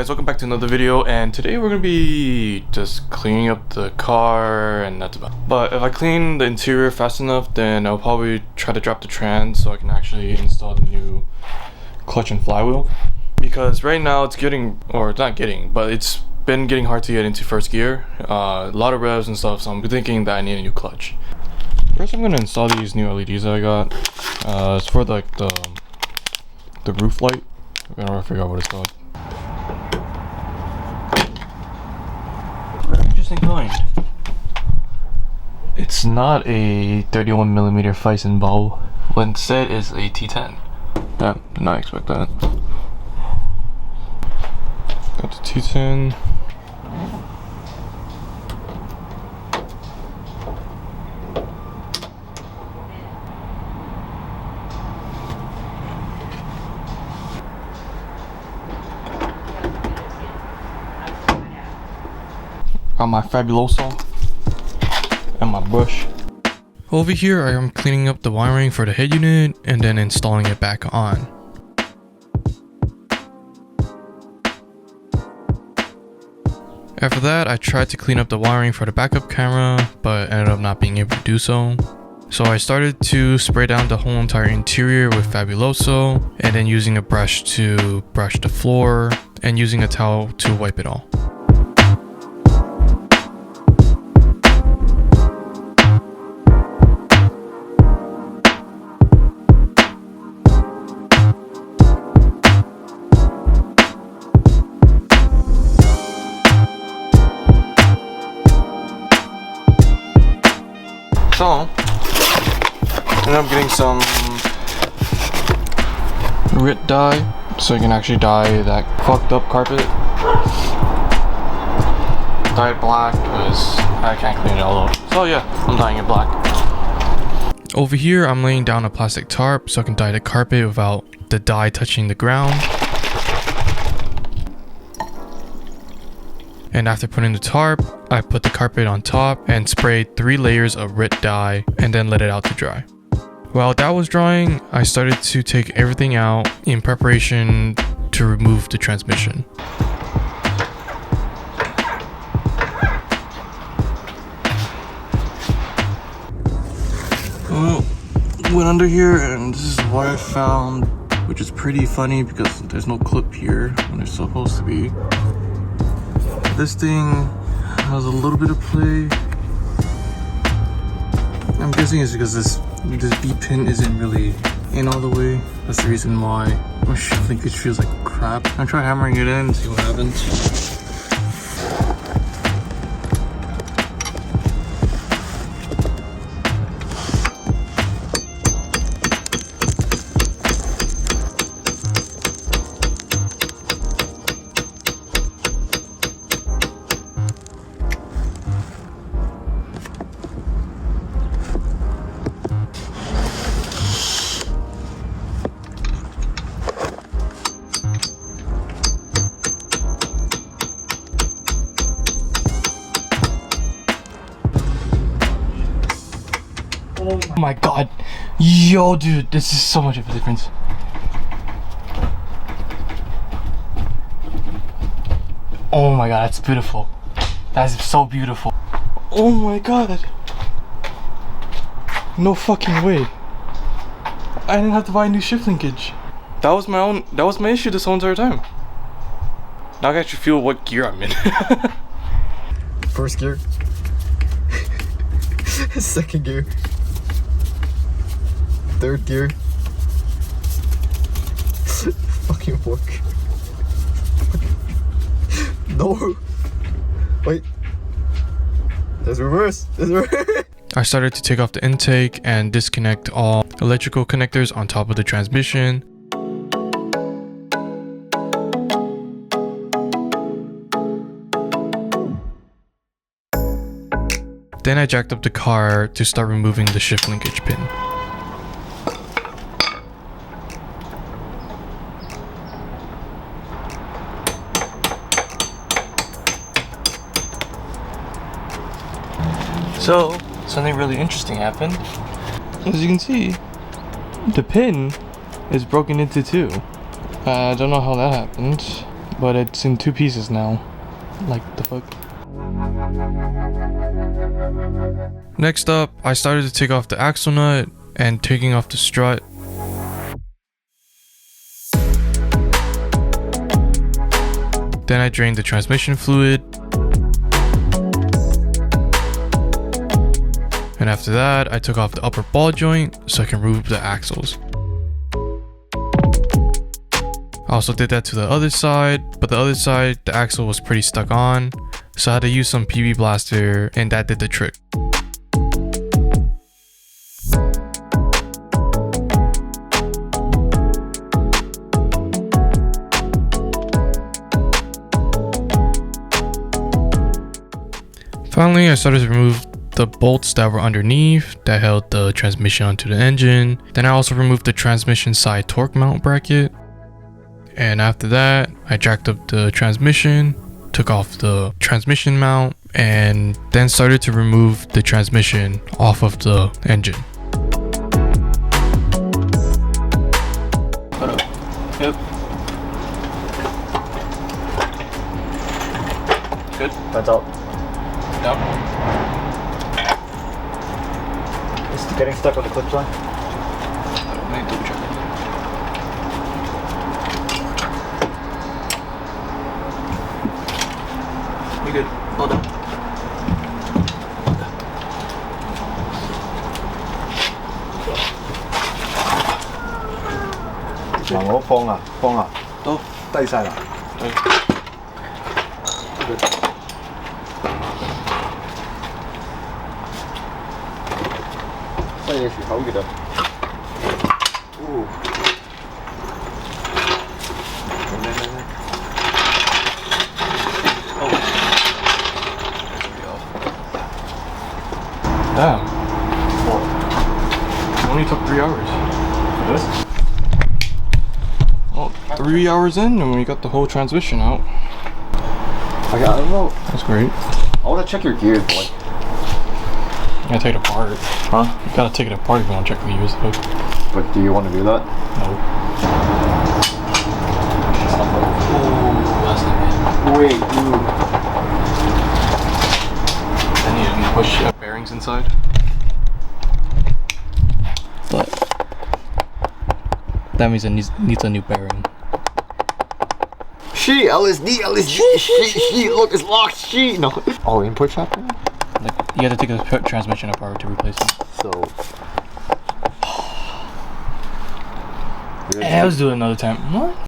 guys, welcome back to another video, and today we're gonna be just cleaning up the car, and that's about it. But if I clean the interior fast enough, then I'll probably try to drop the trans so I can actually install the new clutch and flywheel, because right now it's getting, or it's not getting, but it's been getting hard to get into first gear, a lot of revs and stuff, so I'm thinking that I need a new clutch. First I'm gonna install these new LEDs that I got. It's for like the roof light. I don't figure out what it's called. Very interesting kind. It's not a 31mm Fison bulb, but instead is a T10. Did not expect that. Got the T10. Got my Fabuloso and my brush. Over here I am cleaning up the wiring for the head unit and then installing it back on. After that I tried to clean up the wiring for the backup camera, but ended up not being able to do so. So I started to spray down the whole entire interior with Fabuloso, and then using a brush to brush the floor and using a towel to wipe it all. So, ended up getting some RIT dye, so you can actually dye that fucked up carpet. Dye it black, because I can't clean it all up. So yeah, I'm dyeing it black. Over here, I'm laying down a plastic tarp so I can dye the carpet without the dye touching the ground. And after putting the tarp, I put the carpet on top and sprayed 3 layers of RIT dye and then let it out to dry. While that was drying, I started to take everything out in preparation to remove the transmission. Well, went under here and this is what I found, which is pretty funny because there's no clip here when there's supposed to be. This thing has a little bit of play. I'm guessing it's because this B pin isn't really in all the way. That's the reason why my shift linkage feels like crap. I'll try hammering it in and see what happens. Oh my god. Yo dude, this is so much of a difference. Oh my god, that's beautiful. That's so beautiful. Oh my god. No fucking way. I didn't have to buy a new shift linkage. That was my issue this whole entire time. Now I can actually feel what gear I'm in. First gear. Second gear. Third gear. Fucking work. No. Wait. There's reverse. I started to take off the intake and disconnect all electrical connectors on top of the transmission. Then I jacked up the car to start removing the shift linkage pin. So, something really interesting happened. As you can see, the pin is broken into two. I don't know how that happened. but it's in 2 pieces now. Like the fuck. Next up, I started to take off the axle nut and taking off the strut. Then I drained the transmission fluid. And after that, I took off the upper ball joint so I can remove the axles. I also did that to the other side, but the other side, the axle was pretty stuck on, so I had to use some PB Blaster, and that did the trick. Finally, I started to remove the bolts that were underneath that held the transmission onto the engine. Then I also removed the transmission side torque mount bracket. And after that, I jacked up the transmission, took off the transmission mount, and then started to remove the transmission off of the engine. Hold up. Yep. Good? That's all. Yep. Is it getting stuck on the clip line? Let me double check it. You good? Hold on.我放啊，放啊，都低晒啦。对。这也是好嘅。哦。Damn. What? It only took 3 hours. For this? Well, 3 hours in and we got the whole transmission out. I don't know. That's great. I want to check your gears, boy. You gotta take it apart. Huh? You gotta take it apart if you want to check the gears though. But do you want to do that? No. Oh, that's not good. Wait, ooh. Then you push bearings inside. But that means it needs a new bearing. She LSD. She. Look, it's locked. She. No. Oh, input shop. Like you have to take the transmission apart to replace it. So. Hey, let's do it another time. What?